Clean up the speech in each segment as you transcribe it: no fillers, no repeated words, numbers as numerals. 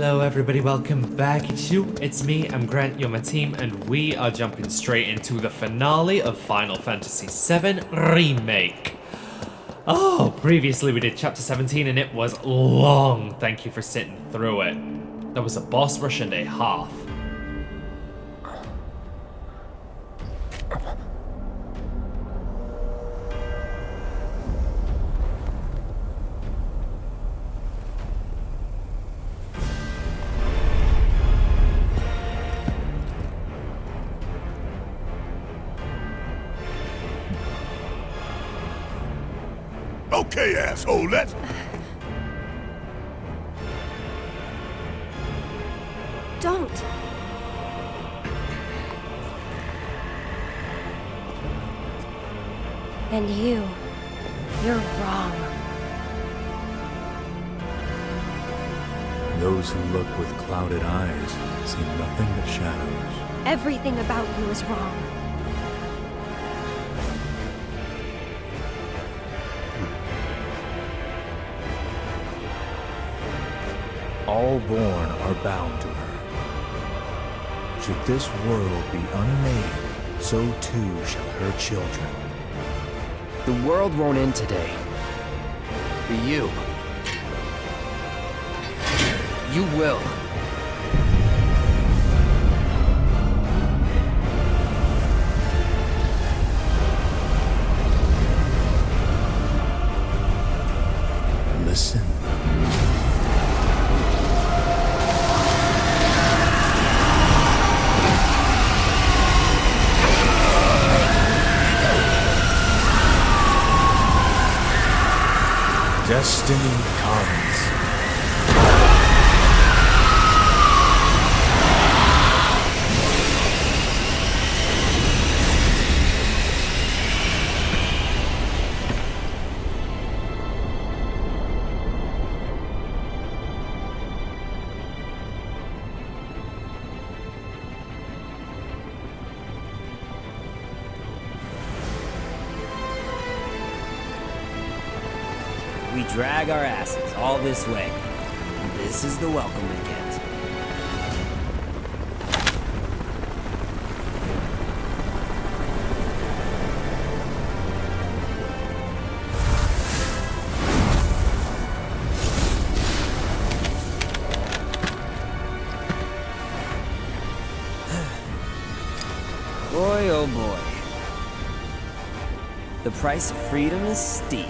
Hello everybody, welcome back to It's Me, I'm Grant, you're my team, and we are jumping straight into the finale of Final Fantasy VII Remake. Oh, previously we did chapter 17 and it was long. Thank you for sitting through it. There was a boss rush and a half. Okay, asshole, let's... Don't! And you're wrong. Those who look with clouded eyes see nothing but shadows. Everything about you is wrong. All born are bound to her. Should this world be unmade, so too shall her children. The world won't end today. But you will. Listen. Destiny comes. We drag our asses all this way. This is the welcome we get. Boy, oh boy. The price of freedom is steep.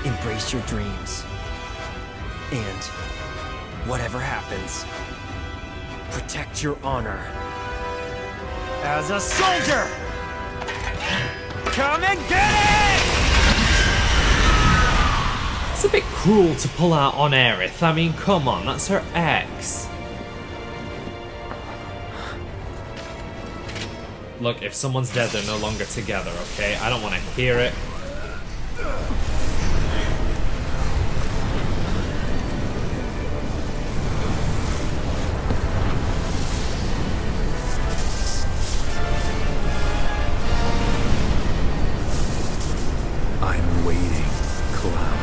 Embrace your dreams. And whatever happens, protect your honor. As a soldier! Come and get it! It's a bit cruel to pull out on Aerith. I mean, come on, that's her ex. Look, if someone's dead, they're no longer together, okay? I don't want to hear it. I'm waiting, Cloud.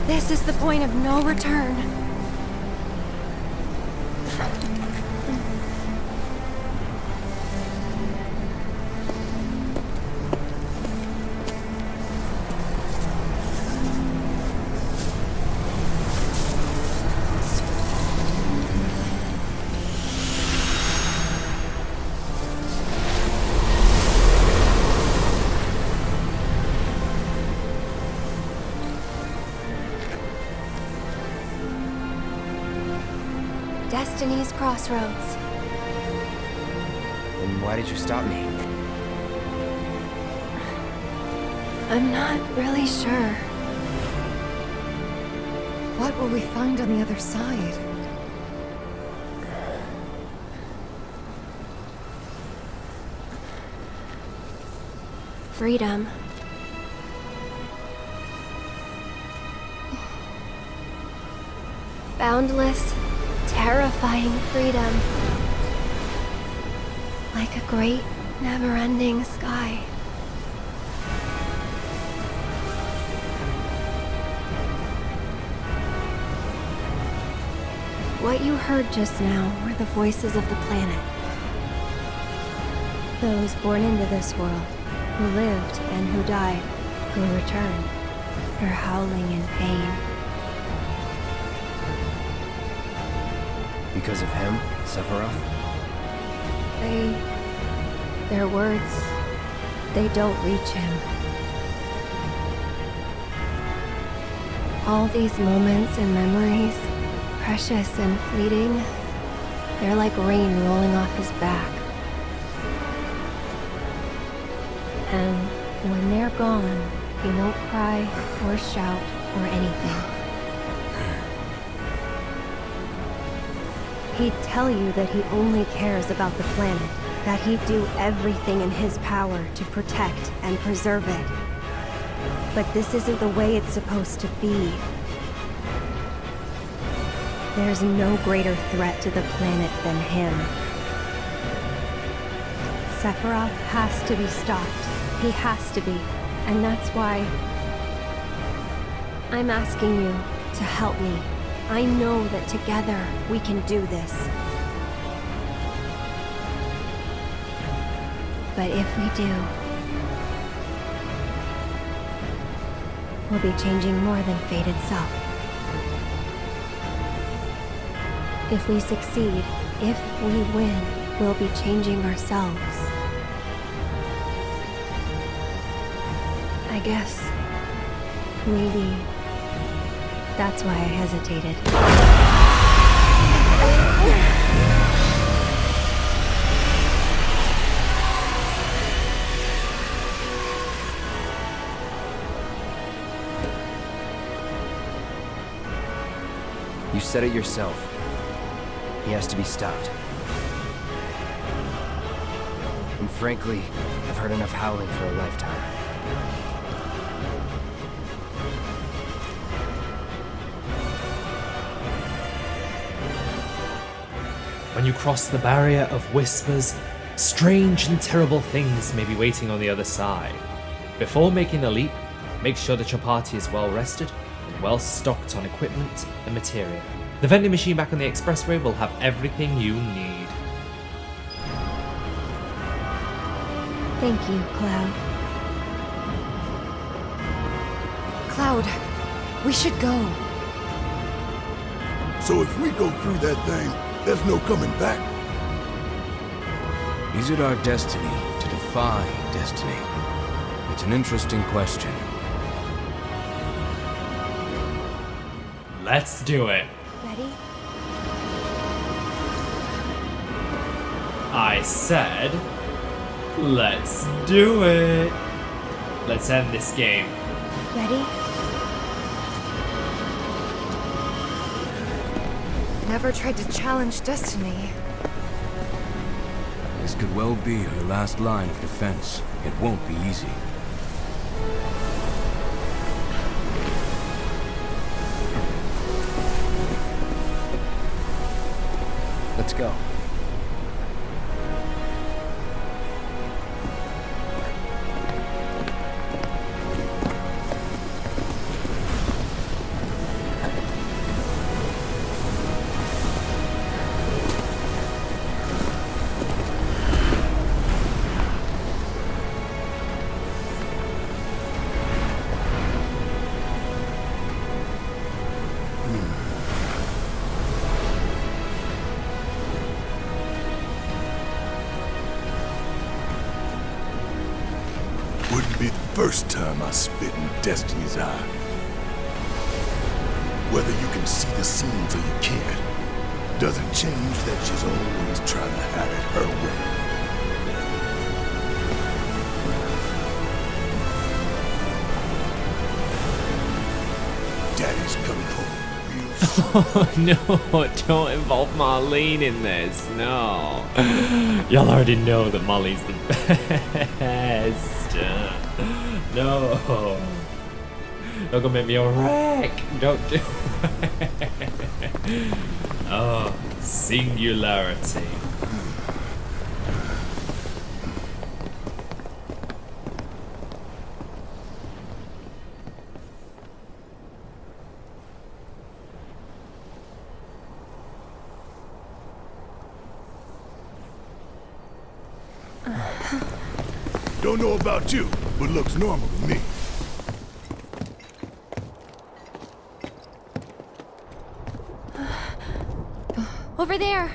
This is the point of no return. Destiny's Crossroads. Then why did you stop me? I'm not really sure. What will we find on the other side? Freedom. Boundless, terrifying freedom. Like a great, never-ending sky. What you heard just now were the voices of the planet. Those born into this world, who lived and who died, who returned. They're howling in pain. Because of him, Sephiroth? Their words, they don't reach him. All these moments and memories, precious and fleeting, they're like rain rolling off his back. And when they're gone, he won't cry or shout or anything. He'd tell you that he only cares about the planet, that he'd do everything in his power to protect and preserve it. But this isn't the way it's supposed to be. There's no greater threat to the planet than him. Sephiroth has to be stopped. He has to be. And that's why I'm asking you to help me. I know that together we can do this. But if we do, we'll be changing more than fate itself. If we succeed, if we win, we'll be changing ourselves. I guess maybe that's why I hesitated. You said it yourself. He has to be stopped. And frankly, I've heard enough howling for a lifetime. When you cross the barrier of whispers, strange and terrible things may be waiting on the other side. Before making the leap, make sure that your party is well rested and well stocked on equipment and material. The vending machine back on the expressway will have everything you need. Thank you, Cloud. Cloud, we should go. So if we go through that thing, there's no coming back. Is it our destiny to defy destiny? It's an interesting question. Let's do it. Ready? I said, let's do it. Let's end this game. Ready? Never tried to challenge destiny. This could well be her last line of defense. It won't be easy. Let's go. Wouldn't be the first time I spit in Destiny's eye. Whether you can see the scenes or you can't, doesn't change that she's always trying to have it her way. No, don't involve Marlene in this. No. Y'all already know that Molly's the best. No. Don't go make me a wreck. Don't do it. Oh, singularity. Don't know about you, but looks normal to me. Over there.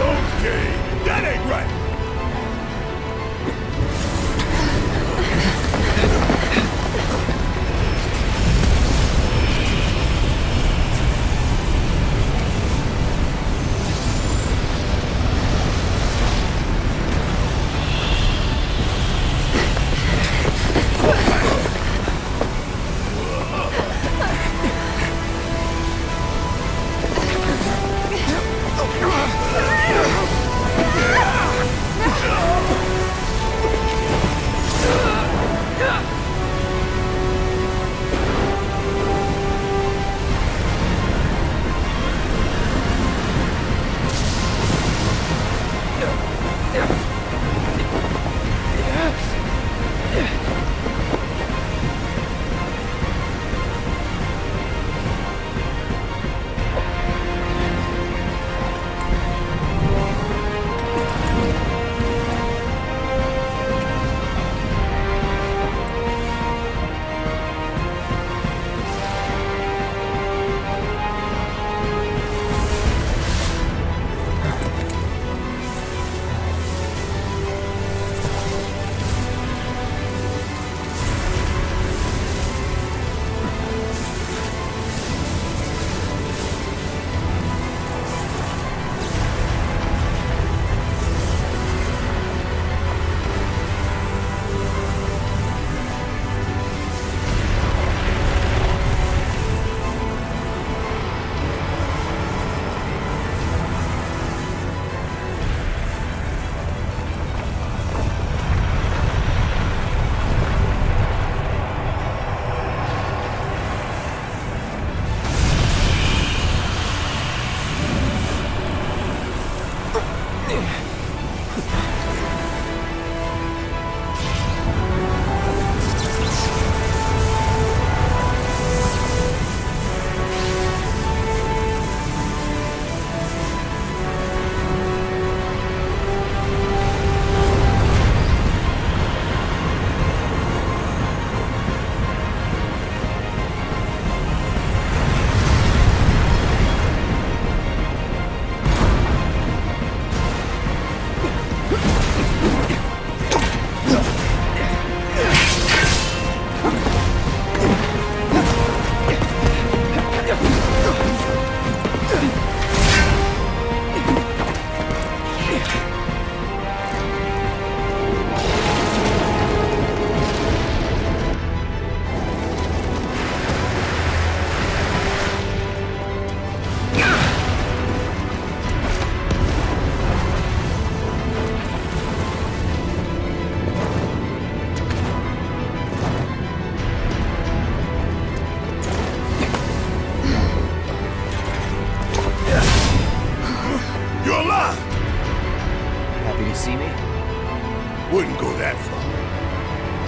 Okay, that ain't right. Wouldn't go that far.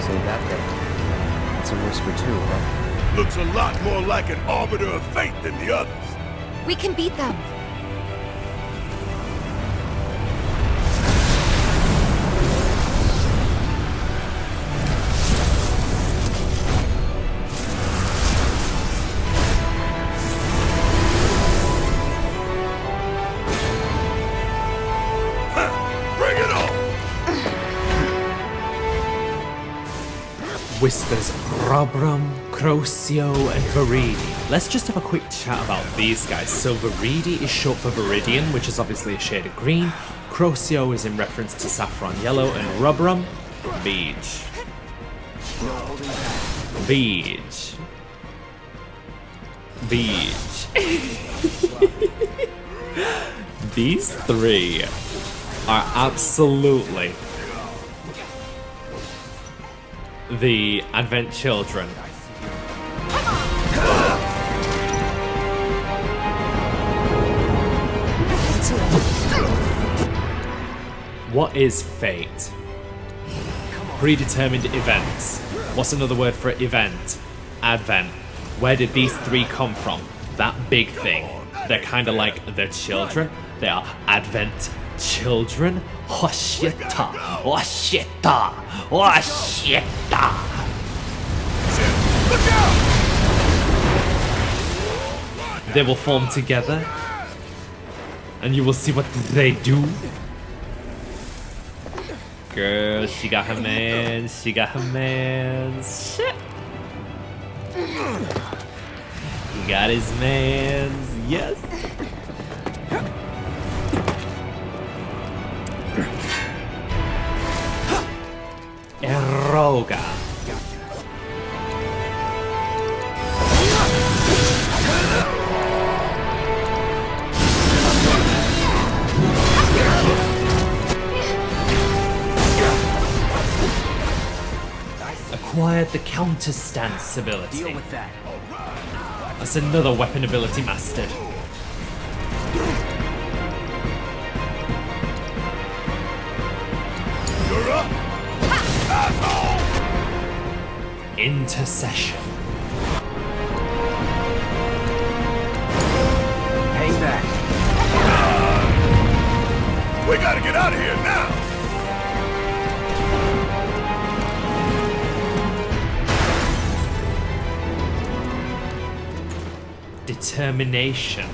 Say that then. It's a whisper too, huh? Looks a lot more like an arbiter of fate than the others. We can beat them. Whispers Robram, Crocio, and Viridi. Let's just have a quick chat about these guys. So Viridi is short for Viridian, which is obviously a shade of green. Crocio is in reference to saffron yellow, and Robram, beige. Beige. Beige. These three are absolutely the Advent Children. What is fate? Predetermined events. What's another word for event? Advent. Where did these three come from? That big thing. They're kind of like the children. They are Advent children. Hoshita. Hoshita. Hoshita. Look out! They will form together. And you will see what they do. Girl, she got her man. She got her man. Shit. He got his mans. Yes. Eroga. Acquired the counter stance ability. Deal with that. That's another weapon ability mastered. You're up! Asshole! Intercession. Hang back. We gotta get out of here now! Determination.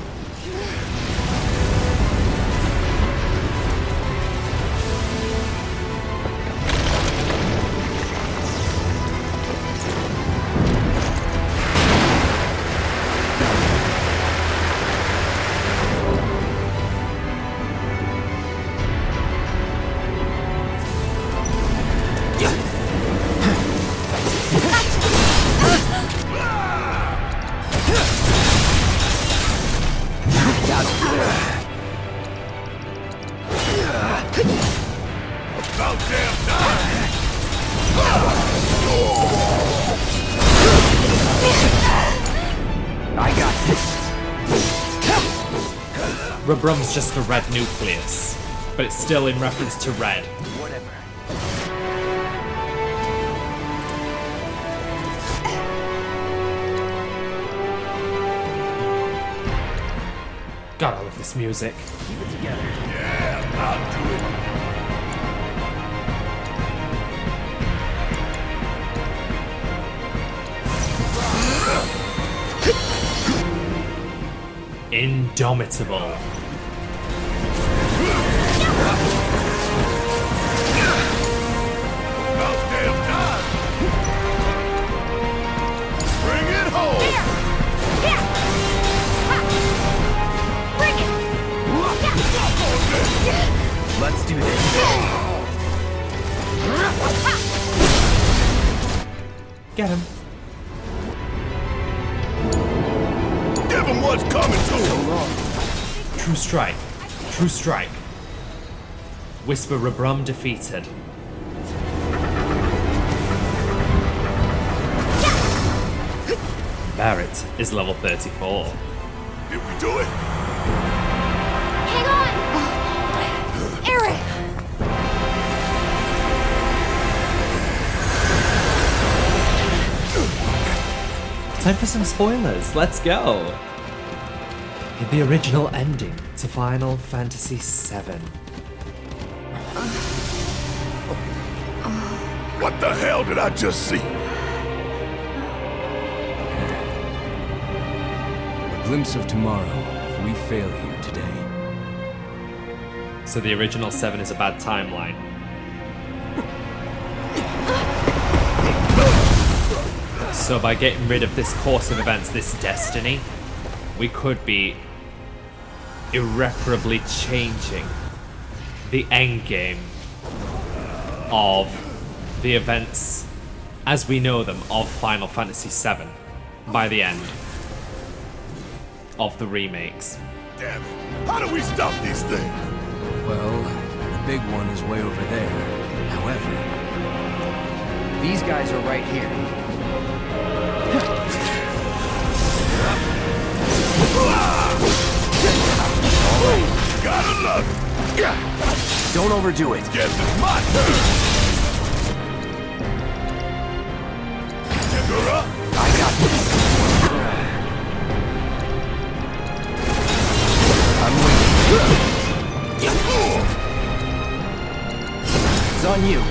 About damn time! I got this. Rebrum's just a red nucleus, but it's still in reference to red. Whatever. God, I love this music. Keep it together. Yeah, I'll do it. Indomitable. About damn time! Bring it home! Bring it! Let's do this. Get him. Give him what's coming to him! True strike. True strike. Whisper Rebrum defeated. Barrett is level 34. Did we do it? Hang on! Eric! Time for some spoilers. Let's go. The original ending to Final Fantasy VII. What the hell did I just see? A glimpse of tomorrow if we fail here today. So the original 7 is a bad timeline. So by getting rid of this course of events, this destiny, we could be irreparably changing the endgame of the events as we know them of Final Fantasy VII by the end of the remakes. Damn it. How do we stop these things? Well, the big one is way over there. However, these guys are right here. Gotta love it. Don't overdo it. Guess it's my turn. You're up. I got this. I'm waiting. It's on you.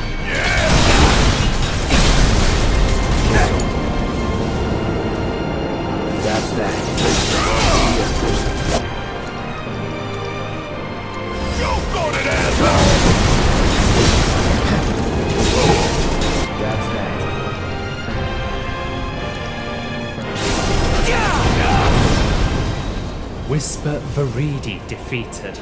That's that. Go goated asshole. That's that. Whisper Veridi defeated.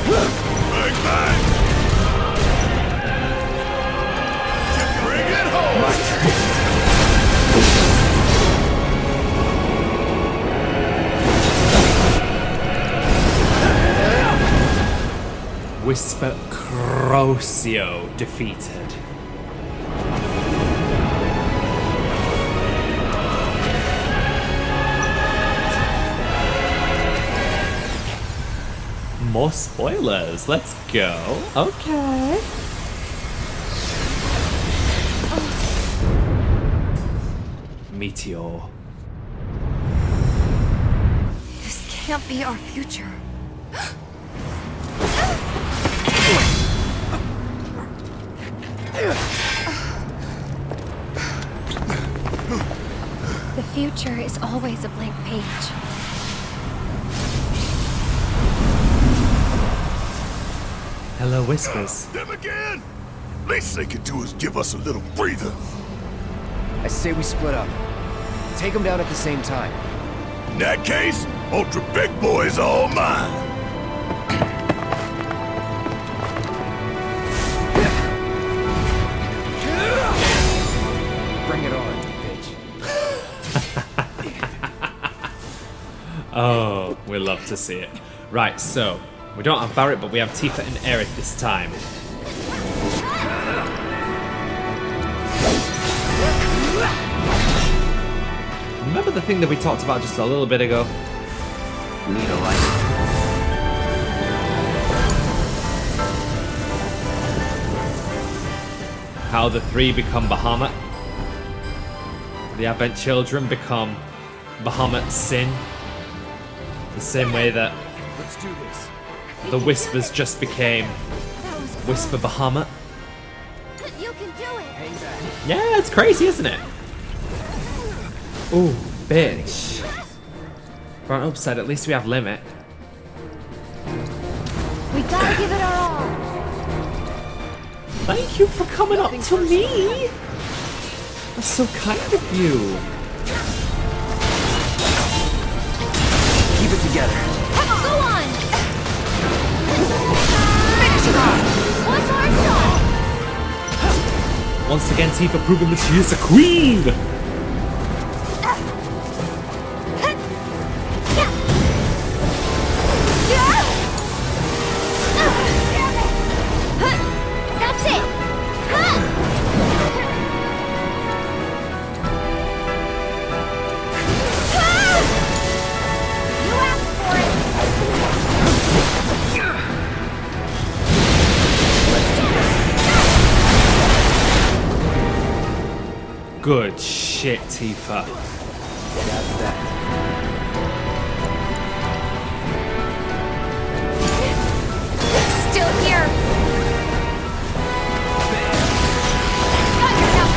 Big bang. Bring it home. My turn. Whisper Crosio defeated. More spoilers. Let's go. Okay. Meteor. This can't be our future. The future is always a blank page. Hello, Whispers. Them again? Least they could do is give us a little breather. I say we split up. Take them down at the same time. In that case, Ultra Big Boy's all mine. Bring it on, bitch. Oh, we love to see it. Right, so we don't have Barrett, but we have Tifa and Aerith this time. Remember the thing that we talked about just a little bit ago? We need a light. How the three become Bahamut. The Advent children become Bahamut Sin. The same way that Let's do this. the Whispers just became That was Whisper Bahamut. You can do it. Hang back. Yeah, it's crazy, isn't it? Ooh, bitch. Front upside, at least we have limit. We gotta give it our all. Thank you for coming up to me. That's so kind of you. Keep it together. Go on. Finish it off. One more shot. Once again, Tifa proving that she is a queen. That's it. You asked for it. Good shit, Tifa. That's that. Still here. Got your help.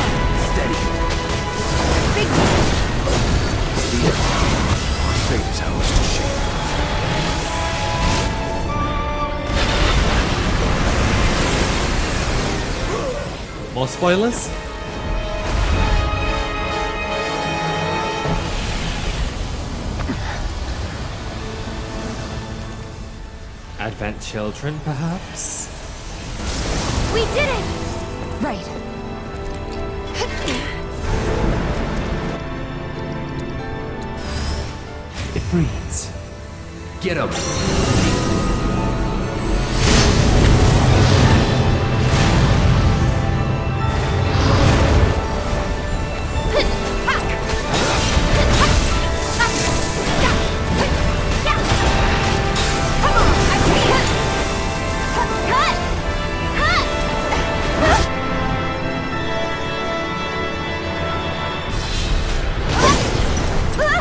Steady. Big See it? Our fate is how it's to shape. More spoilers? Advent children, perhaps? We did it! Right. Ifrit. Get him!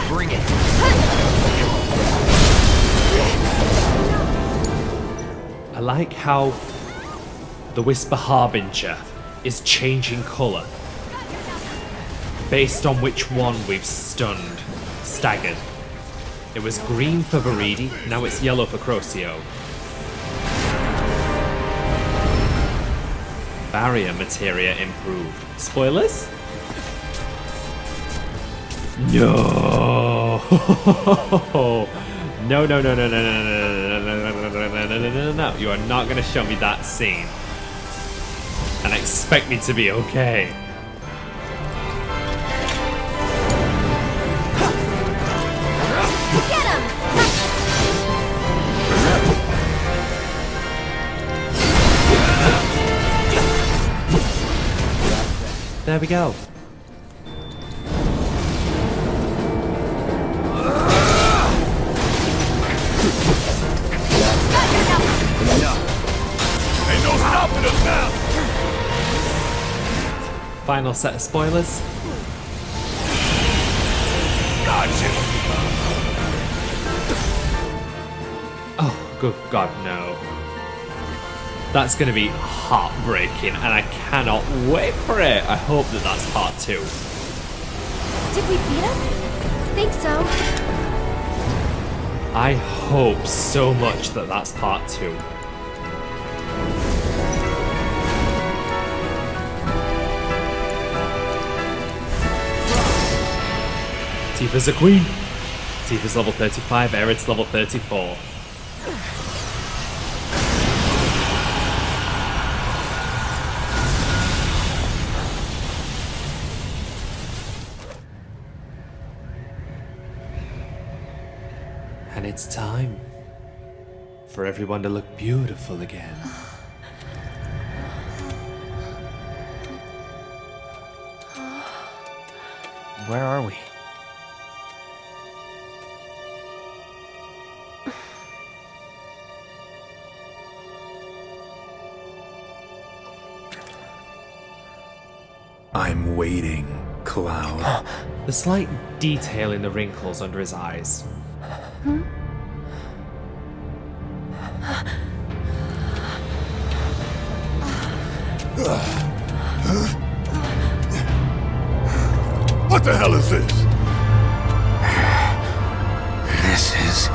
Bring it! I like how the Whisper Harbinger is changing colour based on which one we've staggered. It was green for Viridi, now it's yellow for Crocio. Barrier materia improved. Spoilers? No! No, no, no, no, no, no, no, no, no, no, no, no. You are not going to show me that scene and expect me to be okay. Get him! There we go. Ain't no stopping us now! Final set of spoilers. Gotcha! Oh, good God, no. That's going to be heartbreaking, and I cannot wait for it. I hope that that's part 2. Did we beat him? Think so. I hope so much that that's part 2. Tifa's a queen. Tifa's level 35, Aerith's level 34. And it's time for everyone to look beautiful again. Where are we? I'm waiting, Cloud. The slight detail in the wrinkles under his eyes. What the hell is this? This is...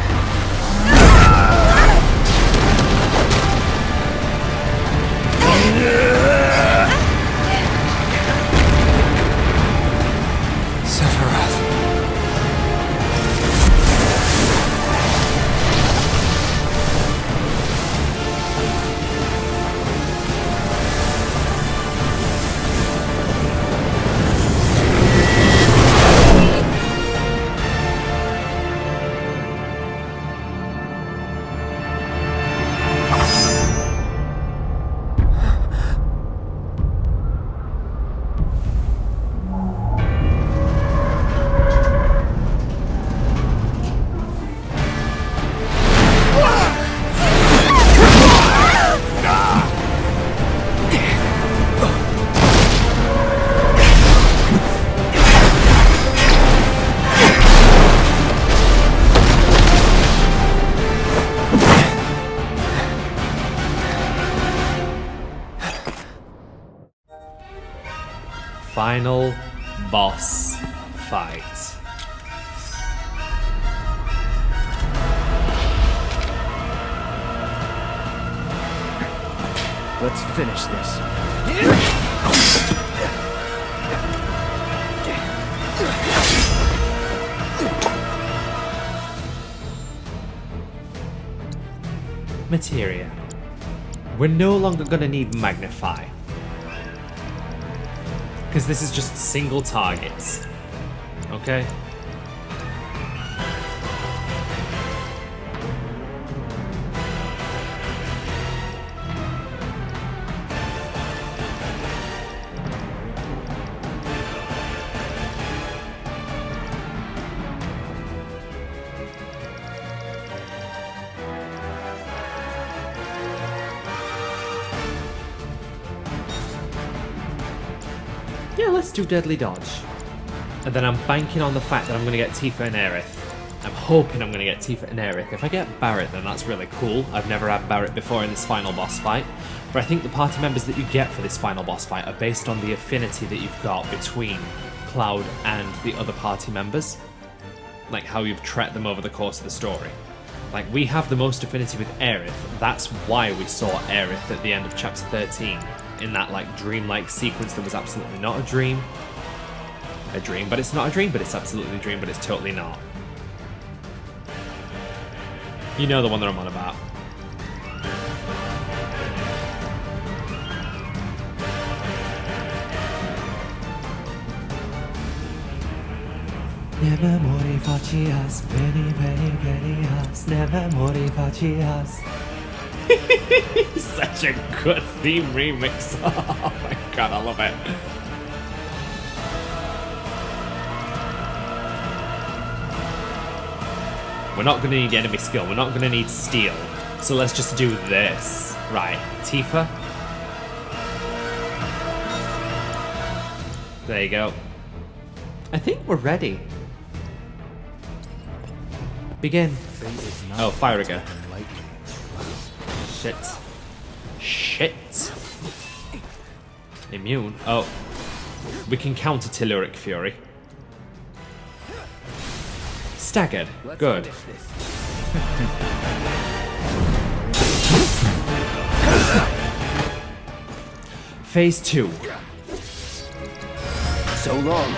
Sephiroth. Final boss fight. Let's finish this. Materia. We're no longer gonna need Magnify. Because this is just single targets. Okay? Yeah, let's do Deadly Dodge. And then I'm banking on the fact that I'm going to get Tifa and Aerith. I'm hoping I'm going to get Tifa and Aerith. If I get Barret, then that's really cool. I've never had Barret before in this final boss fight. But I think the party members that you get for this final boss fight are based on the affinity that you've got between Cloud and the other party members. Like how you've treated them over the course of the story. Like, we have the most affinity with Aerith. That's why we saw Aerith at the end of chapter 13. In that, like, dream-like sequence that was absolutely not a dream. A dream, but it's not a dream, but it's absolutely a dream, but it's totally not. You know the one that I'm on about. Never more facias, very, very, very us. Never more facias. Such a good theme remix. Oh my god, I love it. We're not going to need enemy skill. We're not going to need steel. So let's just do this. Right, Tifa. There you go. I think we're ready. Begin. Oh, fire again. Shit. Shit. Immune. Oh. We can counter Telluric Fury. Staggered. Good. Phase 2. So long.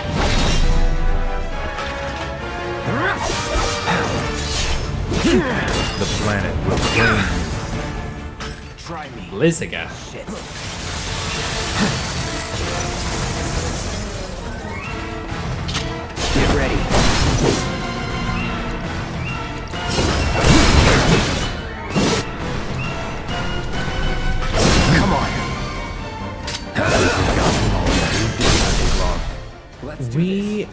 The planet will claim you. Try me. Blizziger. Shit. Get ready. Come on. We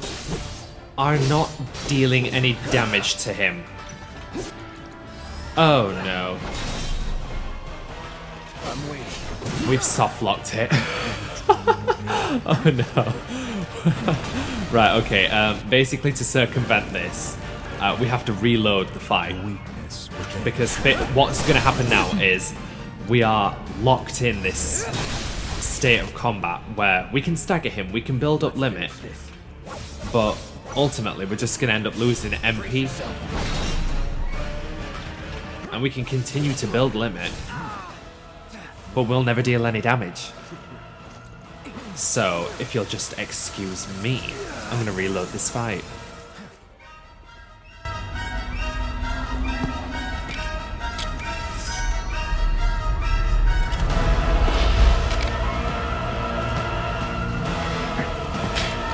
are not dealing any damage to him. Oh no. I'm waiting. We've soft locked it. Oh no. Right, okay, basically to circumvent this, we have to reload the fight. Because what's going to happen now is we are locked in this state of combat where we can stagger him, we can build up limit, but ultimately we're just going to end up losing MP. And we can continue to build limit, but we'll never deal any damage. So, if you'll just excuse me, I'm gonna reload this fight.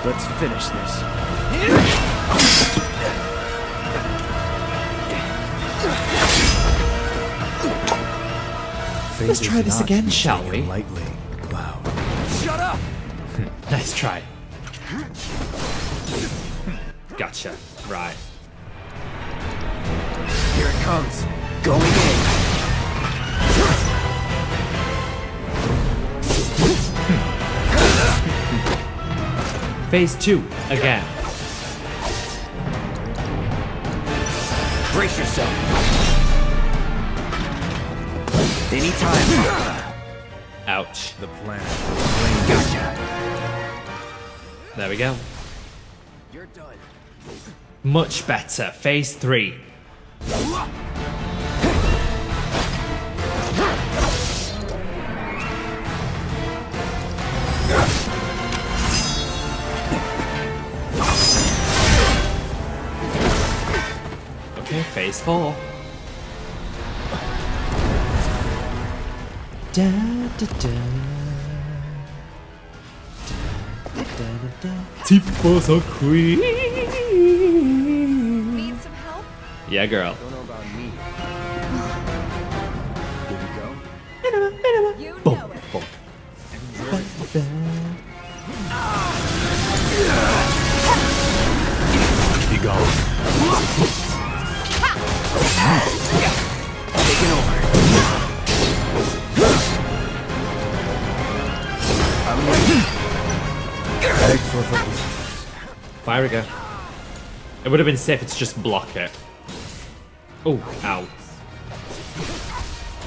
Let's finish this. Let's try this again, shall we? Lightly, Cloud. Shut up! Nice try. Gotcha. Right. Here it comes. Going in. Phase 2, again. Brace yourself. Anytime. Ouch. The planet will claim you. Gotcha. There we go. You're done. Much better. Phase 3. Okay, phase 4. Da, da, da. Tifa's a queen. Need some help? Yeah, girl. Don't know about me. Good to go? You Boom, know it. boom. Be gone. Taking over. I'm ready. Beg for forgiveness. Fire again. It would have been safe to just block it. Oh, ow.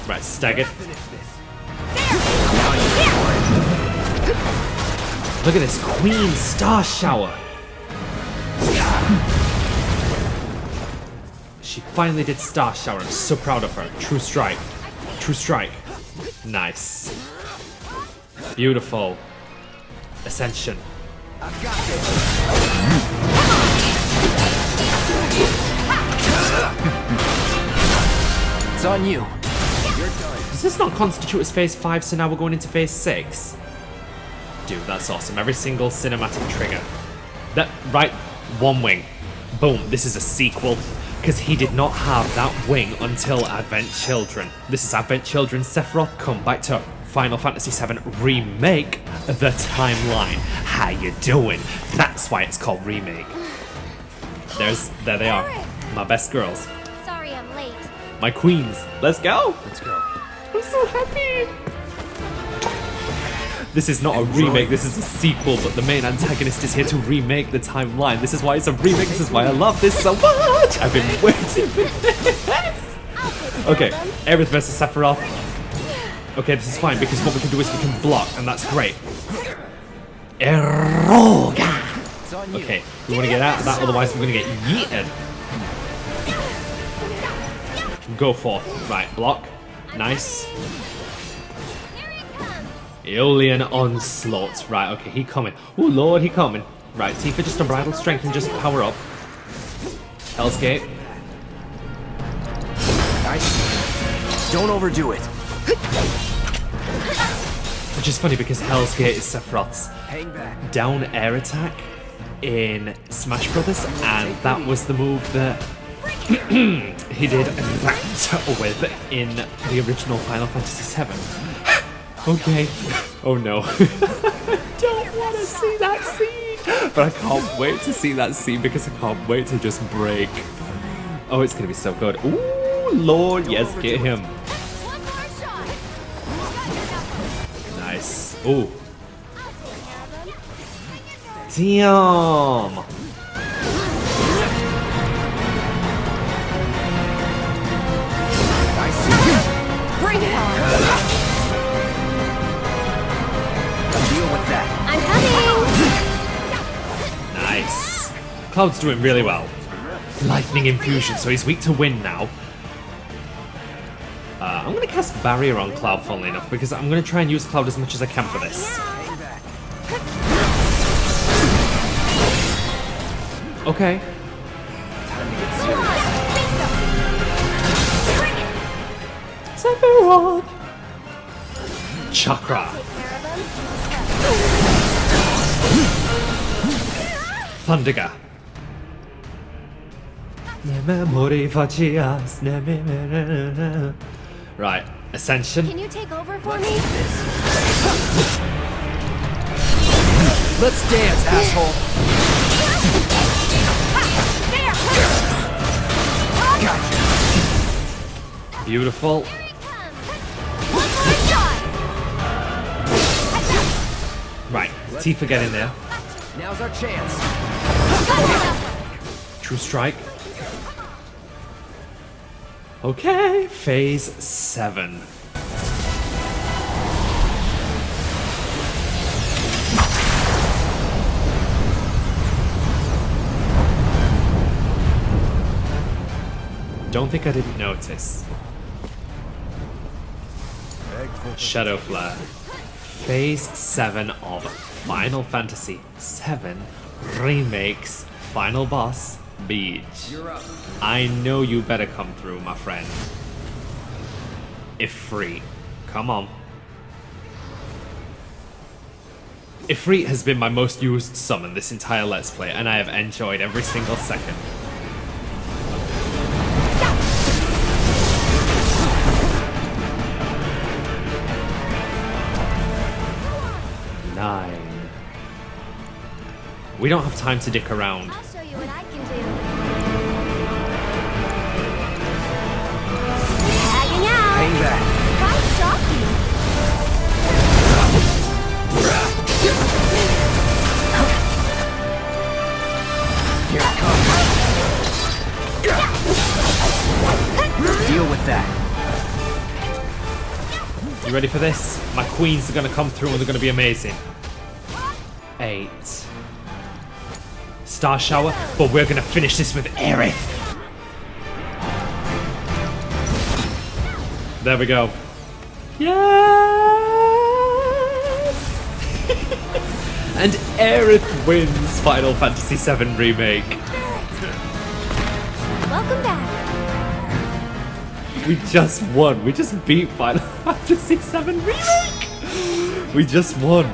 Right, staggered. Look at this Queen Star Shower. She finally did Star Shower. I'm so proud of her. True strike. True strike. Nice. Beautiful. Ascension. I've got this. It's on you. You're done. Does this not constitute as phase 5, so now we're going into phase 6? Dude, that's awesome. Every single cinematic trigger. That, right, one wing. Boom, this is a sequel. Because he did not have that wing until Advent Children. This is Advent Children Sephiroth come back to Final Fantasy VII Remake the timeline. How you doing? That's why it's called Remake. There they are. My best girls. Sorry I'm late. My queens. Let's go. Let's go. I'm so happy. This is not a remake, this is a sequel, but the main antagonist is here to remake the timeline. This is why it's a remake, this is why I love this so much! I've been waiting for this! Okay, Aerith versus Sephiroth. Okay, this is fine, because what we can do is we can block, and that's great. Eroga! It's on you. Okay, we want to get out of that, otherwise we're going to get yeeted. Go forth. Right, block. Nice. Aeolian Onslaught. Right, okay, he coming. Oh lord, he coming. Right, Tifa just unbridled strength and just power up. Hell's Gate. Nice. Don't overdo it. Which is funny because Hell's Gate is Sephiroth's Hang back. down air attack in Smash Brothers, and that was the move that he did that with in the original Final Fantasy VII. Okay. Oh no. I don't want to see that scene. But I can't wait to see that scene because I can't wait to just break. Oh, it's going to be so good. Ooh, Lord, yes, get him. One more shot. Nice. Ooh. I'll take care of them. Damn. Nice. Bring it on. Deal with that. I'm coming. Nice. Cloud's doing really well. Lightning infusion, so he's weak to wind now. I'm going to cast Barrier on Cloud, funnily enough, because I'm going to try and use Cloud as much as I can for this. Hang back. Okay. Time to get serious. Sephiroth! Chakra. Thunderga. Right, Ascension. Can you take over for me? Let's dance, asshole. Gotcha. Beautiful. Here it comes. One more shot. Right, Tifa, get in there. Now's our chance. True strike. Okay, phase 7. Don't think I didn't notice. Shadow Flare. Phase 7 of Final Fantasy VII Remake's final boss, Beach. You're up. I know you better come through, my friend. If free. Come on. Ifrit has been my most used summon this entire Let's Play, and I have enjoyed every single second. Nine. We don't have time to dick around. I'll show you what I can do. Tagging out. Payback. Try shocking. Here it comes. Deal with that. You ready for this? My queens are gonna come through and they're gonna be amazing. 8. Star Shower, but we're gonna finish this with Aerith. There we go. Yes! And Aerith wins Final Fantasy VII Remake. Welcome back. We just won. We just beat Final Fantasy VII Remake. We just won.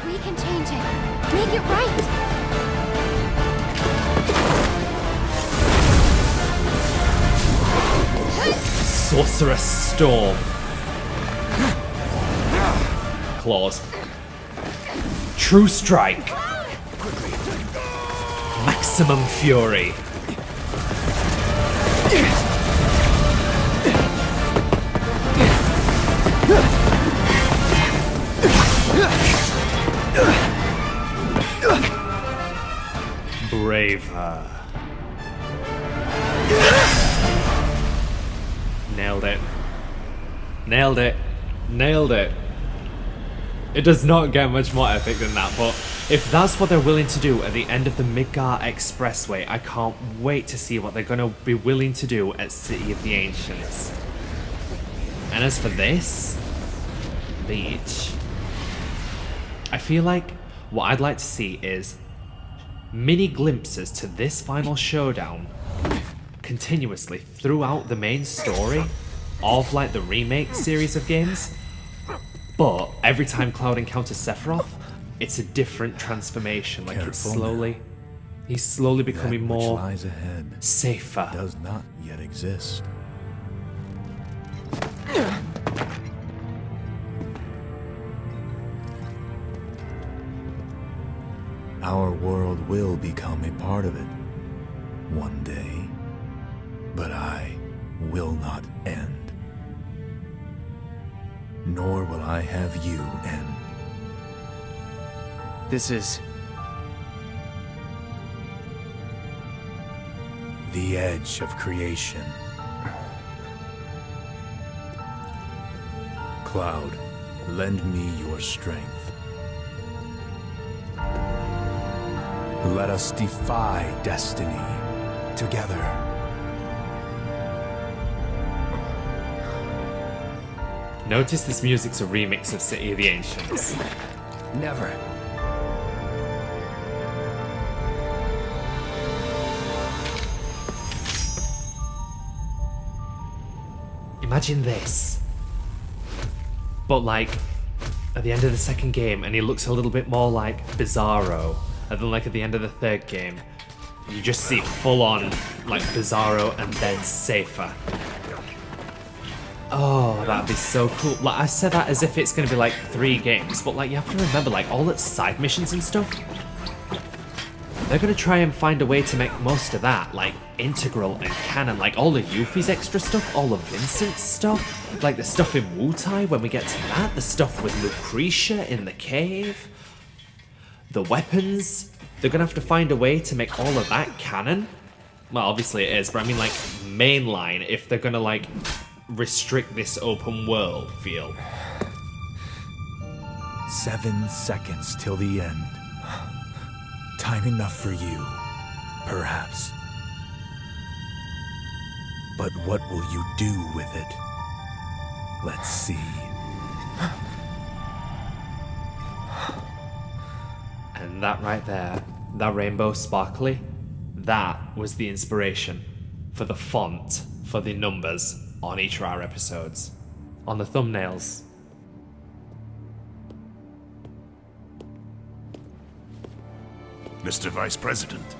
We can change it. Make it right. Sorceress Storm. Claws. True Strike. Maximum Fury. Brave her. Nailed it. Nailed it. Nailed it. It does not get much more epic than that, but if that's what they're willing to do at the end of the Midgar Expressway, I can't wait to see what they're going to be willing to do at City of the Ancients. And as for this, Beach, I feel like what I'd like to see is mini glimpses to this final showdown continuously throughout the main story of like the remake series of games. But every time Cloud encounters Sephiroth, it's a different transformation. Like it's he's slowly becoming That which more lies ahead safer. does not yet exist. Our world will become a part of it one day, but I will not end. Nor will I have you end. This is... The edge of creation. Cloud, lend me your strength. Let us defy destiny together. Notice this music's a remix of City of the Ancients. Never. Imagine this, but like at the end of the second game, and he looks a little bit more like Bizarro, and then like at the end of the third game, you just see full on like Bizarro and then Safer. Oh, that'd be so cool. Like I said that as if it's gonna be like 3 games, but like you have to remember like all its side missions and stuff. They're gonna try and find a way to make most of that like integral and canon, like all of Yuffie's extra stuff, all of Vincent's stuff, like the stuff in Wutai when we get to that, the stuff with Lucretia in the cave, the weapons. They're gonna have to find a way to make all of that canon. Well, obviously it is, but I mean like mainline if they're gonna like restrict this open world feel. 7 seconds till the end. Time enough for you, perhaps. But what will you do with it? Let's see. And that right there, that rainbow sparkly, that was the inspiration for the font for the numbers on each of our episodes, on the thumbnails. Mr. Vice President.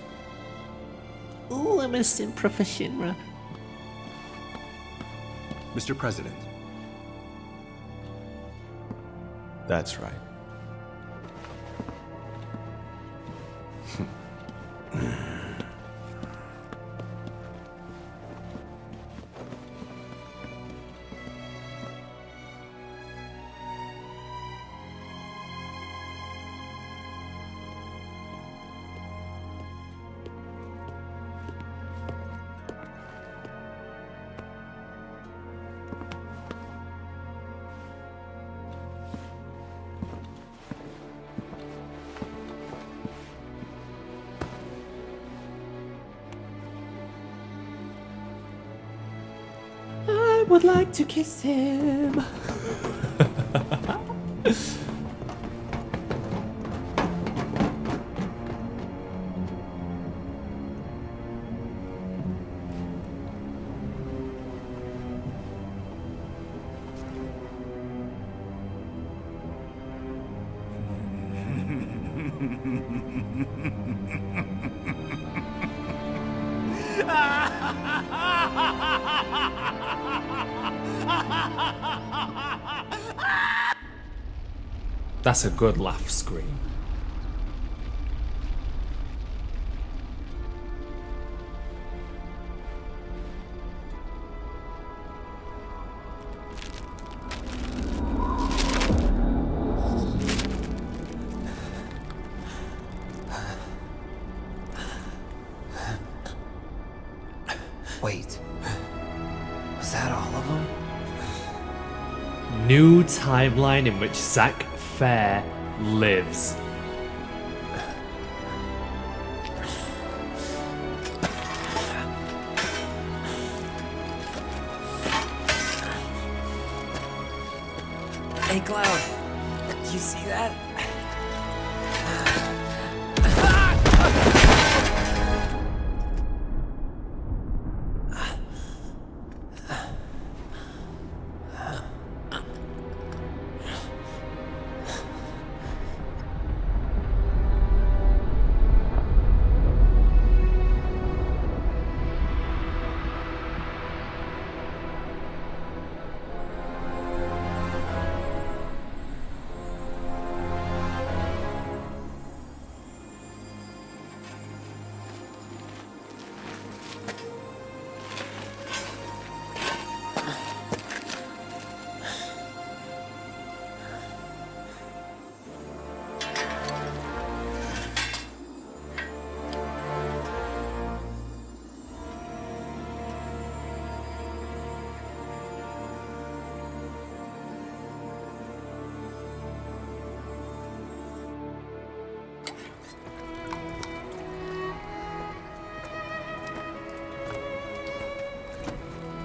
Ooh, I'm a Simpra for Shinra. Mr. President. That's right. I would like to kiss him. That's a good laugh scream. Wait. Was that all of them? New timeline in which Zack Fair lives. Hey, Cloud. You see that?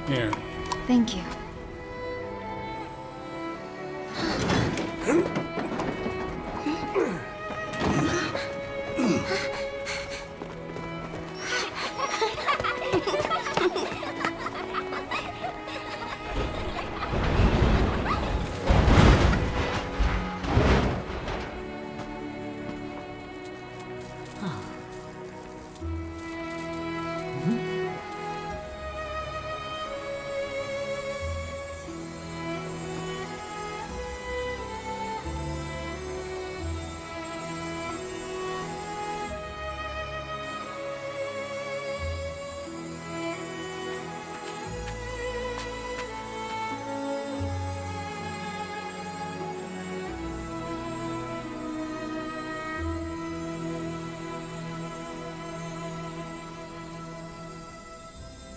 Here. Thank you.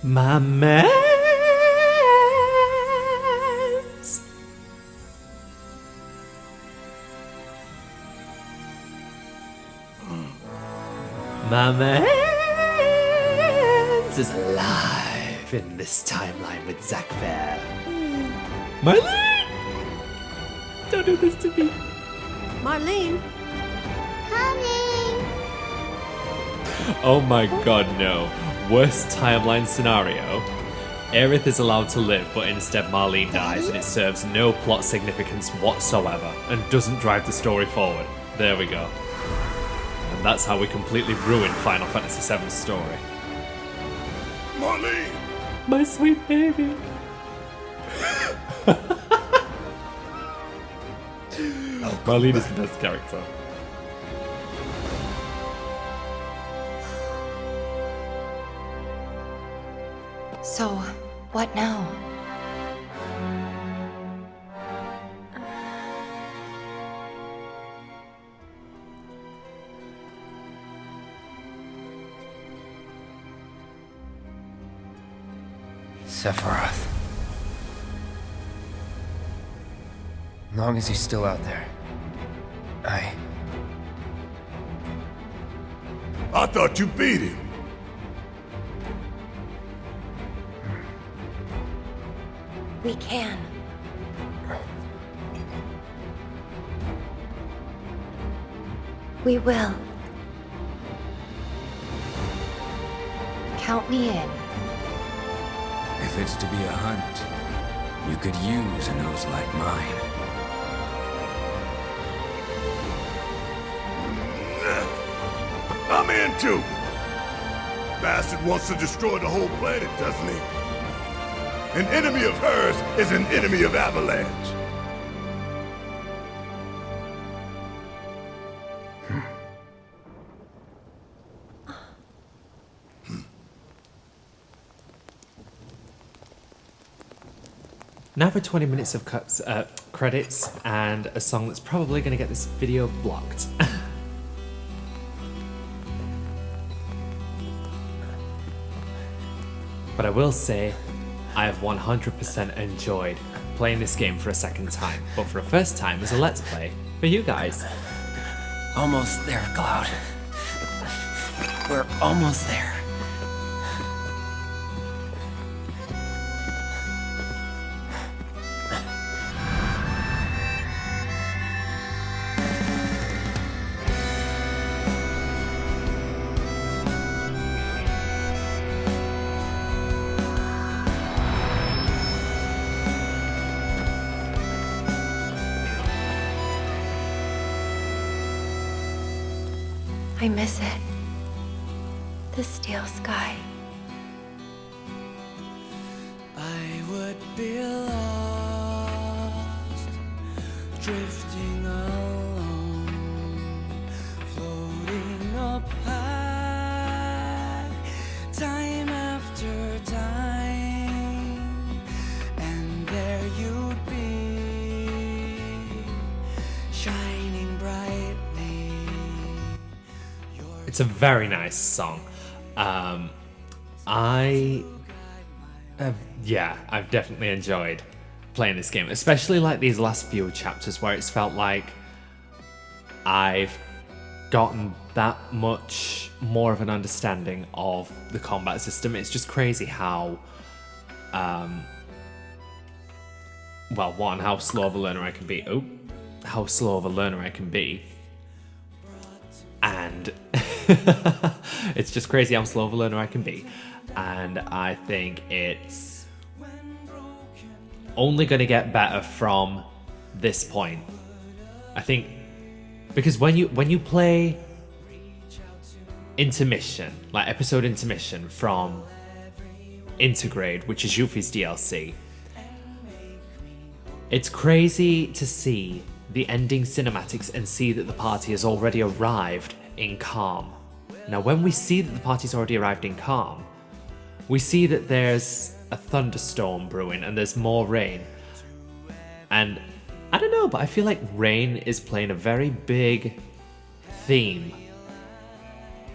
My mans. My mans is alive in this timeline with Zack Fair. Marlene! Don't do this to me. Marlene! Coming! Oh my god, no. Worst timeline scenario. Aerith is allowed to live, but instead Marlene dies, and it serves no plot significance whatsoever, and doesn't drive the story forward. There we go. And that's how we completely ruined Final Fantasy VII's story. Marlene! My sweet baby. Marlene is the best character. So, what now? Sephiroth. As long as he's still out there, I thought you beat him. We can. We will. Count me in. If it's to be a hunt, you could use a nose like mine. I'm in too. Bastard wants to destroy the whole planet, doesn't he? An enemy of hers is an enemy of Avalanche. Now for 20 minutes of credits and a song that's probably going to get this video blocked. But I will say, I have 100% enjoyed playing this game for a second time, but for a first time as a Let's Play for you guys. Almost there, Cloud. We're almost there. I miss it. The steel sky. I would be lost, drifting alone, floating up high, time after time, and there you'd be, shining brightly. It's a very nice song. I've definitely enjoyed playing this game, especially like these last few chapters where it's felt like I've gotten that much more of an understanding of the combat system. It's just crazy how, how slow of a learner I can be. How slow of a learner I can be. And it's just crazy how slow of a learner I can be. And I think it's only going to get better from this point. I think because when you play intermission, like episode intermission from Intergrade, which is Yuffie's DLC, it's crazy to see the ending cinematics and see that the party has already arrived in Calm. Now, when we see that the party's already arrived in Calm, we see that there's a thunderstorm brewing and there's more rain. And I don't know, but I feel like rain is playing a very big theme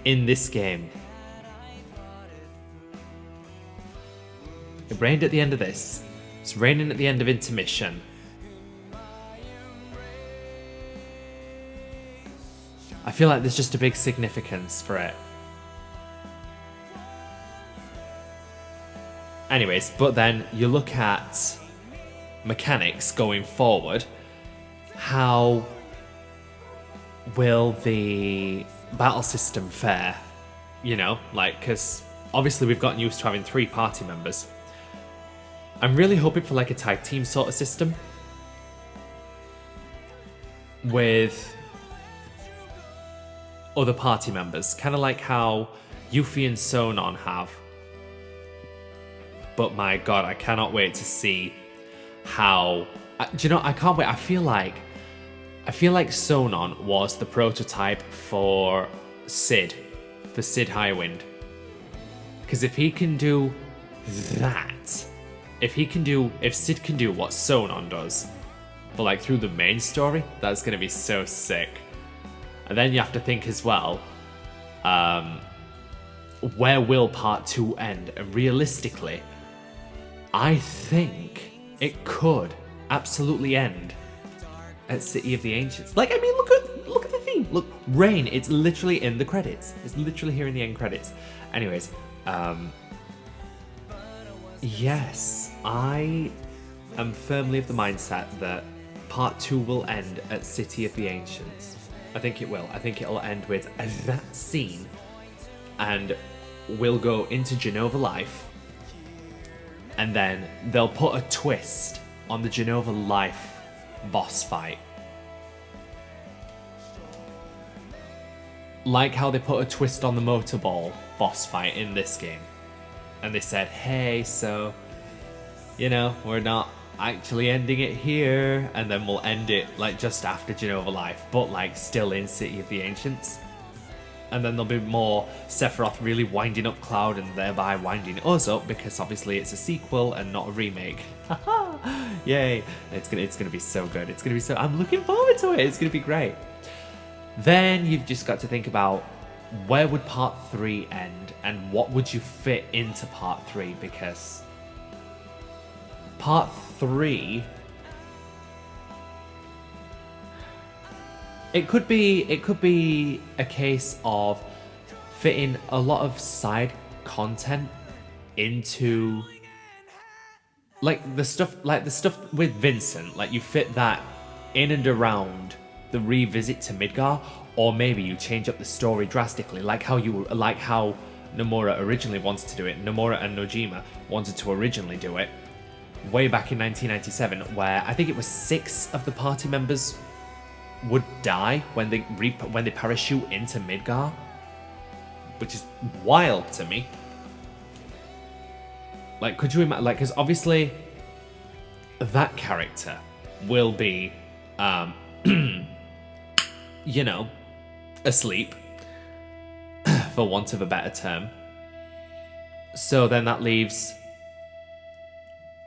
in this game. It rained at the end of this. It's raining at the end of intermission. I feel like there's just a big significance for it. Anyways, but then you look at mechanics going forward. How will the battle system fare? You know, like, because obviously we've gotten used to having 3 party members. I'm really hoping for like a tag team sort of system with other party members, kind of like how Yuffie and Sonon have. But my god, I cannot wait to see how... do you know, I can't wait. I feel like Sonon was the prototype for Sid Highwind. Because if he can do that, if Sid can do what Sonon does, but like through the main story, that's going to be so sick. And then you have to think as well, where will part 2 end? And realistically, I think it could absolutely end at City of the Ancients. Like, I mean, look at the theme. Look, Rain, it's literally in the credits. It's literally here in the end credits. Anyways, yes, I am firmly of the mindset that part 2 will end at City of the Ancients. I think it will. I think it'll end with that scene, and we'll go into Genova Life, and then they'll put a twist on the Genova Life boss fight. Like how they put a twist on the Motorball boss fight in this game. And they said, hey, so, you know, we're not actually ending it here, and then we'll end it like just after Genova Life, but like still in City of the Ancients. And then there'll be more Sephiroth really winding up Cloud and thereby winding us up, because obviously it's a sequel and not a remake. Haha! Yay! It's gonna be so good. It's gonna be so... I'm looking forward to it. It's gonna be great. Then you've just got to think about where would part 3 end and what would you fit into part 3, because part 3, it could be a case of fitting a lot of side content into like the stuff with Vincent. Like, you fit that in and around the revisit to Midgar, or maybe you change up the story drastically, like how Nomura originally wanted to do it. Nomura and Nojima wanted to originally do it way back in 1997, where I think it was 6 of the party members would die when they parachute into Midgar, which is wild to me. Like, could you imagine? Like, because obviously that character will be, you know, asleep, for want of a better term. So then that leaves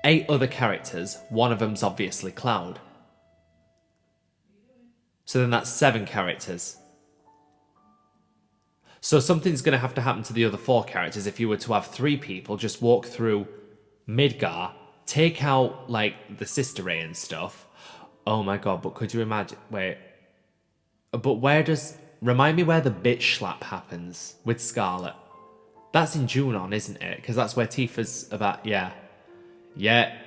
8 other characters. One of them's obviously Cloud. So then that's 7 characters. So something's going to have to happen to the other 4 characters if you were to have 3 people just walk through Midgar, take out, like, the Sister Ray and stuff. Oh my god, but could you imagine... Wait. But where does... Remind me where the bitch slap happens with Scarlet. That's in Junon, isn't it? Because that's where Tifa's about... Yeah. Yep.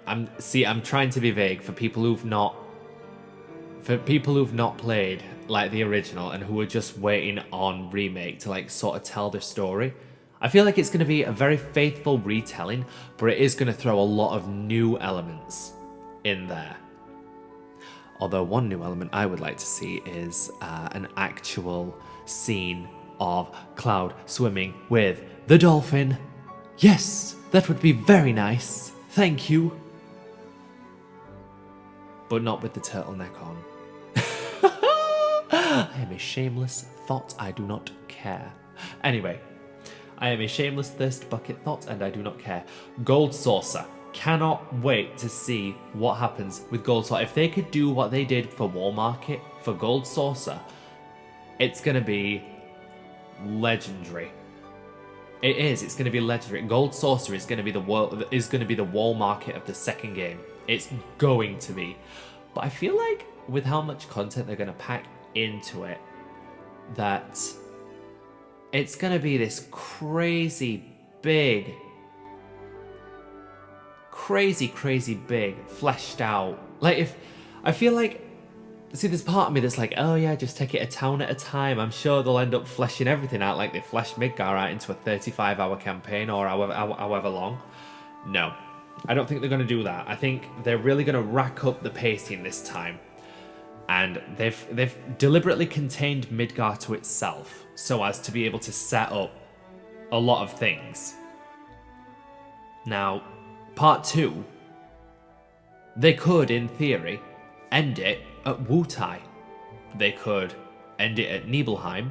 I'm trying to be vague for people who've not played like the original and who are just waiting on remake to like sort of tell their story. I feel like it's going to be a very faithful retelling, but it is going to throw a lot of new elements in there. Although one new element I would like to see is an actual scene of Cloud swimming with the dolphin. Yes, that would be very nice. Thank you. But not with the turtleneck on. I am a shameless thought, I do not care. Anyway, I am a shameless thirst bucket thought and I do not care. Gold Saucer. Cannot wait to see what happens with Gold Saucer. If they could do what they did for Wall Market for Gold Saucer, it's going to be legendary. It is. It's going to be legendary. Gold Saucer is going to be the Wall Market of the second game. It's going to be. But I feel like with how much content they're going to pack into it, that it's going to be this crazy big, fleshed out. Like, if I feel like, see, there's part of me that's like, oh yeah, just take it a town at a time. I'm sure they'll end up fleshing everything out like they fleshed Midgar out into a 35-hour campaign or however long. No, I don't think they're going to do that. I think they're really going to rack up the pacing this time. And they've deliberately contained Midgar to itself so as to be able to set up a lot of things. Now, part 2, they could, in theory, end it at Wutai. They could end it at Nibelheim,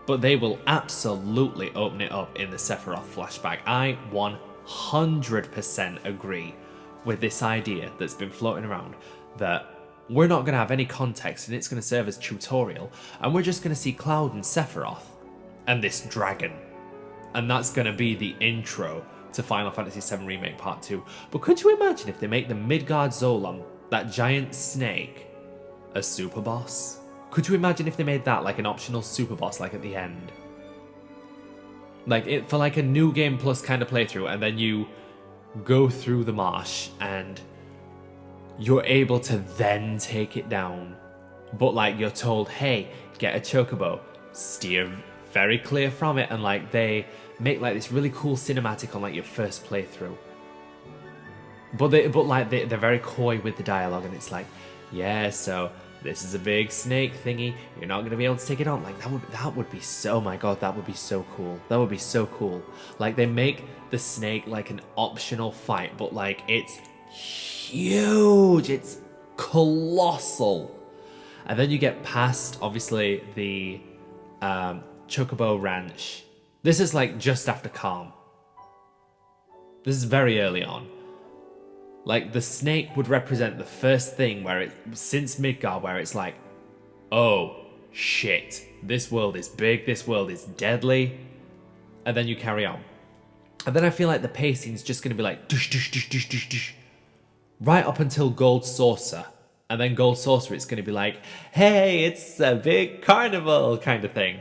but they will absolutely open it up in the Sephiroth flashback. I 100% agree with this idea that's been floating around that we're not going to have any context and it's going to serve as tutorial, and we're just going to see Cloud and Sephiroth and this dragon. And that's going to be the intro to Final Fantasy VII Remake Part 2. But could you imagine if they make the Midgard Zolom, that giant snake, a super boss? Could you imagine if they made that like an optional super boss, like at the end? Like it for like a new game plus kind of playthrough, and then you go through the marsh and you're able to then take it down. But like you're told, hey, get a chocobo, steer very clear from it, and like they make like this really cool cinematic on like your first playthrough. But they're very coy with the dialogue, and it's like, yeah, so this is a big snake thingy. You're not gonna be able to take it on. Like that would be so. Oh my god, that would be so cool. That would be so cool. Like they make the snake like an optional fight, but like it's huge. It's colossal. And then you get past obviously the Chocobo Ranch. This is like just after Calm. This is very early on. Like the snake would represent the first thing where it, since Midgar, where it's like, oh shit, this world is big, this world is deadly, and then you carry on. And then I feel like the pacing is just going to be like, dush, dush, dush, dush, dush, dush, right up until Gold Saucer. And then Gold Saucer, it's going to be like, hey, it's a big carnival kind of thing.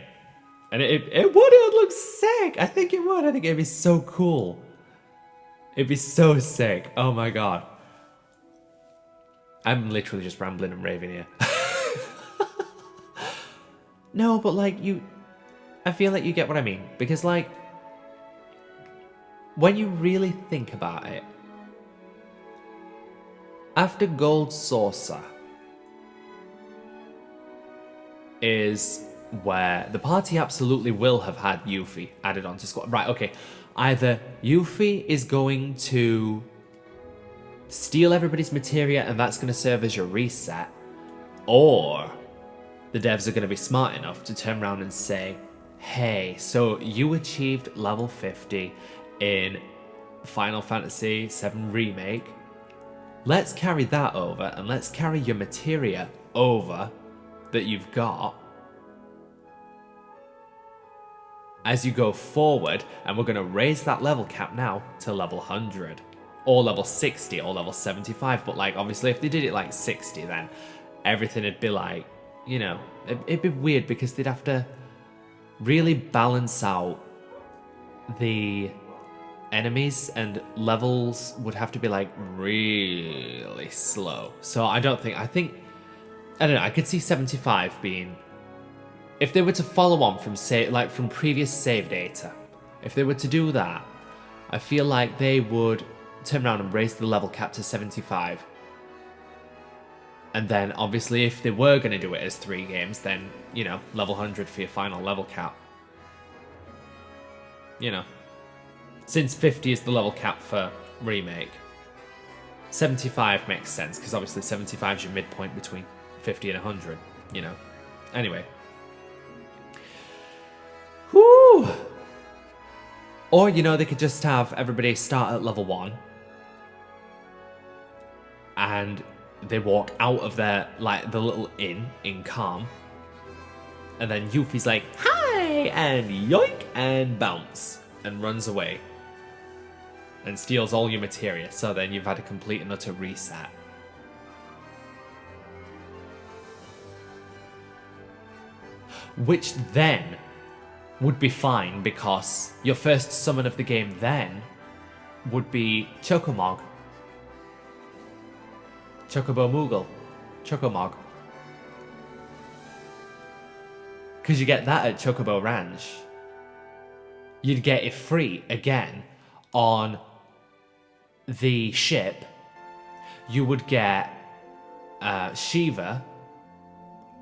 And it would look sick. I think it would. I think it'd be so cool. It'd be so sick. Oh my god. I'm literally just rambling and raving here. No, but like I feel like you get what I mean. Because like, when you really think about it, after Gold Saucer is where the party absolutely will have had Yuffie added onto squad. Right, okay. Either Yuffie is going to steal everybody's materia and that's going to serve as your reset, or the devs are going to be smart enough to turn around and say, hey, so you achieved level 50 in Final Fantasy VII Remake. Let's carry that over, and let's carry your materia over that you've got as you go forward, and we're going to raise that level cap now to level 100, or level 60, or level 75. But like, obviously, if they did it like 60, then everything would be like, you know, it'd be weird because they'd have to really balance out the enemies, and levels would have to be like really slow. So I don't know, I could see 75 being, if they were to follow on from from previous save data, if they were to do that, I feel like they would turn around and raise the level cap to 75. And then obviously if they were going to do it as 3 games, then, you know, level 100 for your final level cap. You know, since 50 is the level cap for Remake, 75 makes sense, because obviously 75 is your midpoint between 50 and 100, you know. Anyway. Whew. Or, you know, they could just have everybody start at level 1, and they walk out of their, like, the little inn in Calm, and then Yuffie's like, hi, and yoink, and bounce, and runs away, and steals all your materia, so then you've had a complete and utter reset. Which then would be fine, because your first summon of the game then would be Chocomog. Chocobo Moogle. Chocomog. Because you get that at Chocobo Ranch. You'd get it free again on the ship. You would get Shiva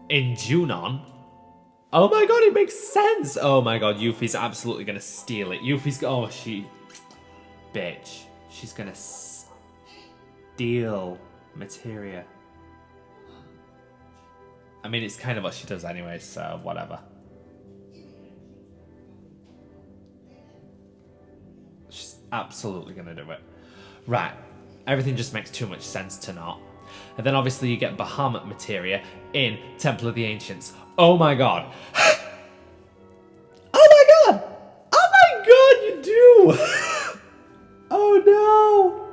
in Junon. Oh my god, it makes sense! Oh my god, Yuffie's absolutely gonna steal it. Oh, she... Bitch. She's gonna steal materia. I mean, it's kind of what she does anyway, so whatever. She's absolutely gonna do it. Right. Everything just makes too much sense to not. And then obviously you get Bahamut materia in Temple of the Ancients. Oh my god. Oh my god! Oh my god, you do! Oh no!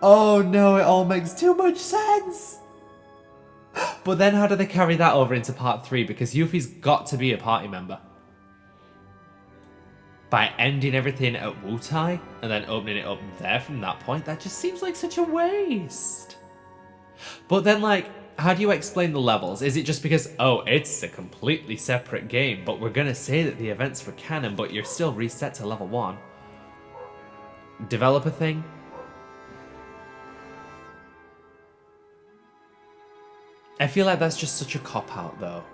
Oh no, it all makes too much sense! But then how do they carry that over into part 3? Because Yuffie's got to be a party member. By ending everything at Wutai and then opening it up there from that point, that just seems like such a waste. But then, like, how do you explain the levels? Is it just because, oh, it's a completely separate game, but we're gonna say that the events were canon, but you're still reset to level 1? Developer thing? I feel like that's just such a cop-out, though.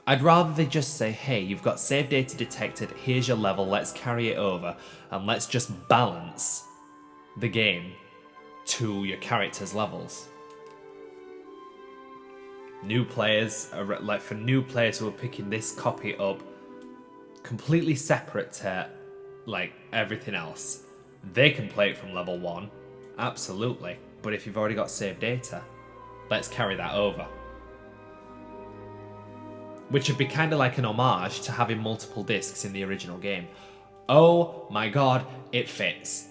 I'd rather they just say, hey, you've got save data detected, here's your level, let's carry it over, and let's just balance the game to your character's levels. New players, like for new players who are picking this copy up, completely separate to like everything else, they can play it from level 1, absolutely. But if you've already got saved data, let's carry that over. Which would be kind of like an homage to having multiple discs in the original game. Oh my god, it fits.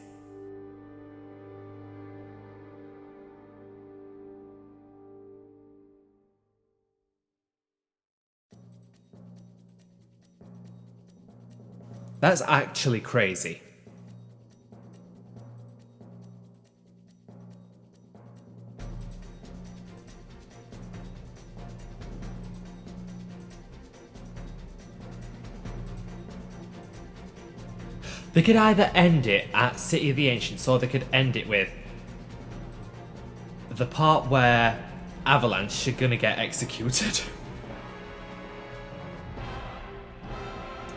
That's actually crazy. They could either end it at City of the Ancients, or they could end it with the part where Avalanche are gonna get executed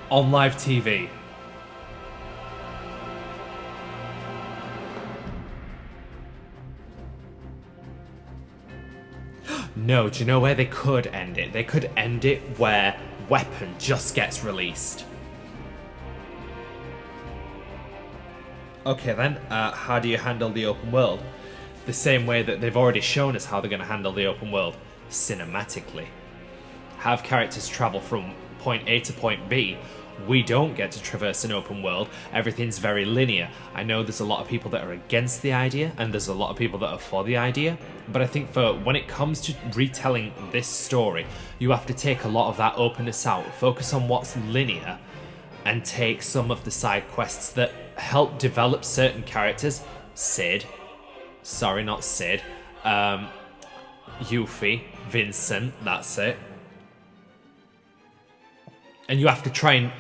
on live TV. No, do you know where they could end it? They could end it where Weapon just gets released. Okay then, how do you handle the open world? The same way that they've already shown us how they're going to handle the open world, cinematically. Have characters travel from point A to point B. We don't get to traverse an open world, everything's very linear. I know there's a lot of people that are against the idea, and there's a lot of people that are for the idea, but I think for when it comes to retelling this story, you have to take a lot of that openness out, focus on what's linear, and take some of the side quests that help develop certain characters. Yuffie, Vincent, that's it. And you have to try and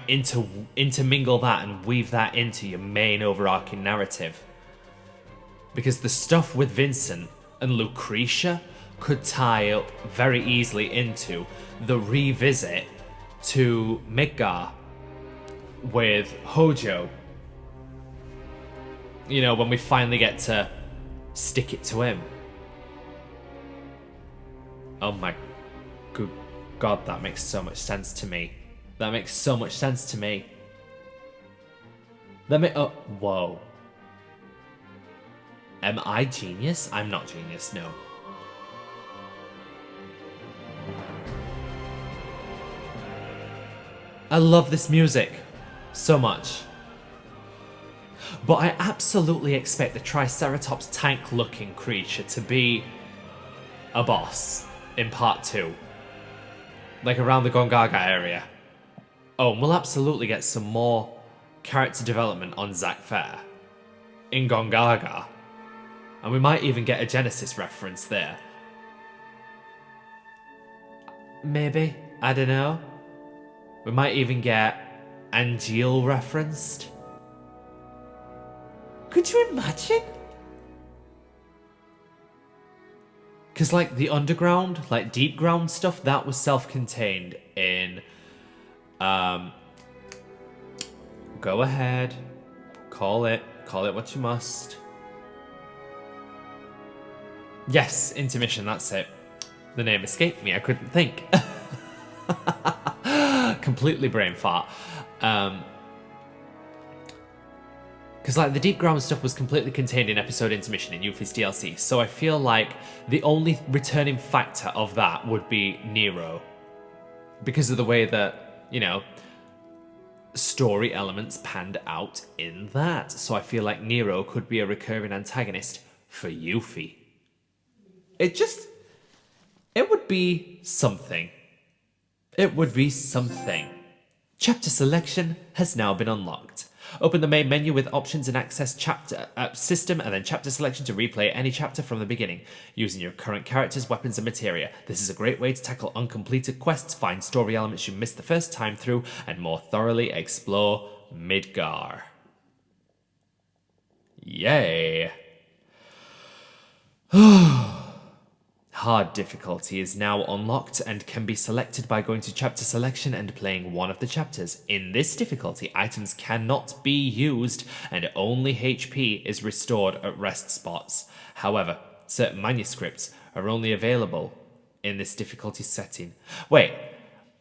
intermingle that and weave that into your main overarching narrative. Because the stuff with Vincent and Lucretia could tie up very easily into the revisit to Midgar with Hojo. You know, when we finally get to stick it to him. Oh my good god, that makes so much sense to me. That makes so much sense to me. Oh, whoa. Am I genius? I'm not genius, no. I love this music so much. But I absolutely expect the Triceratops tank-looking creature to be a boss in part 2. Like around the Gongaga area. Oh, and we'll absolutely get some more character development on Zack Fair in Gongaga. And we might even get a Genesis reference there. Maybe, I don't know. We might even get Angeal referenced. Could you imagine? Because, like, the underground, like, deep ground stuff, that was self-contained in, go ahead, call it what you must. Yes, intermission, that's it. The name escaped me, I couldn't think. Completely brain fart. Because like the deep ground stuff was completely contained in episode intermission in Yuffie's DLC, so I feel like the only returning factor of that would be Nero. Because of the way that, you know, story elements panned out in that. So I feel like Nero could be a recurring antagonist for Yuffie. It would be something. It would be something. Chapter selection has now been unlocked. Open the main menu with options and access chapter system and then chapter selection to replay any chapter from the beginning, using your current characters, weapons and materia. This is a great way to tackle uncompleted quests, find story elements you missed the first time through, and more thoroughly explore Midgar. Yay! Hard difficulty is now unlocked and can be selected by going to chapter selection and playing one of the chapters. In this difficulty, items cannot be used and only HP is restored at rest spots. However, certain manuscripts are only available in this difficulty setting. Wait,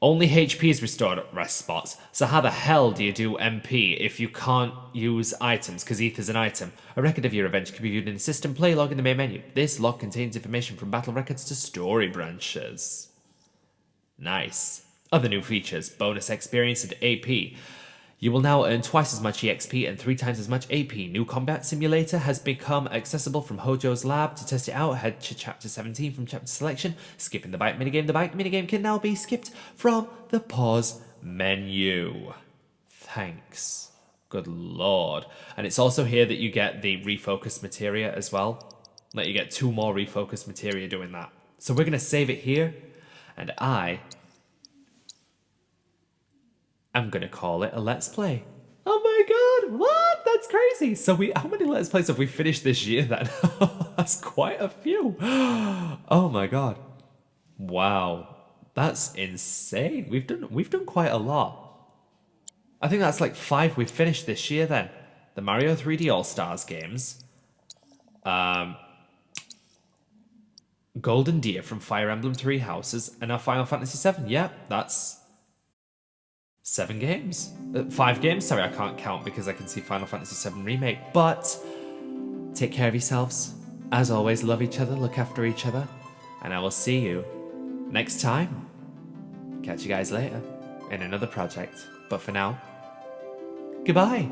only HP is restored at rest spots, so how the hell do you do MP if you can't use items, because ETH is an item? A record of your event can be viewed in the system play log in the main menu. This log contains information from battle records to story branches. Nice. Other new features, bonus experience and AP. You will now earn twice as much EXP and 3 times as much AP. New combat simulator has become accessible from Hojo's lab. To test it out, head to chapter 17 from chapter selection. Skipping the bike minigame. The bike minigame can now be skipped from the pause menu. Thanks. Good lord. And it's also here that you get the refocus materia as well. Like you get 2 more refocus materia doing that. So we're going to save it here. And I'm gonna call it a Let's Play. Oh my god, what? That's crazy. So how many Let's Plays have we finished this year then? That's quite a few. Oh my god. Wow. That's insane. We've done quite a lot. I think that's like 5 we've finished this year then. The Mario 3D All-Stars games. Golden Deer from Fire Emblem 3 Houses, and now Final Fantasy VII. Yeah, that's 7 games? 5 games? Sorry, I can't count because I can see Final Fantasy VII Remake. But take care of yourselves. As always, love each other, look after each other. And I will see you next time. Catch you guys later in another project. But for now, goodbye.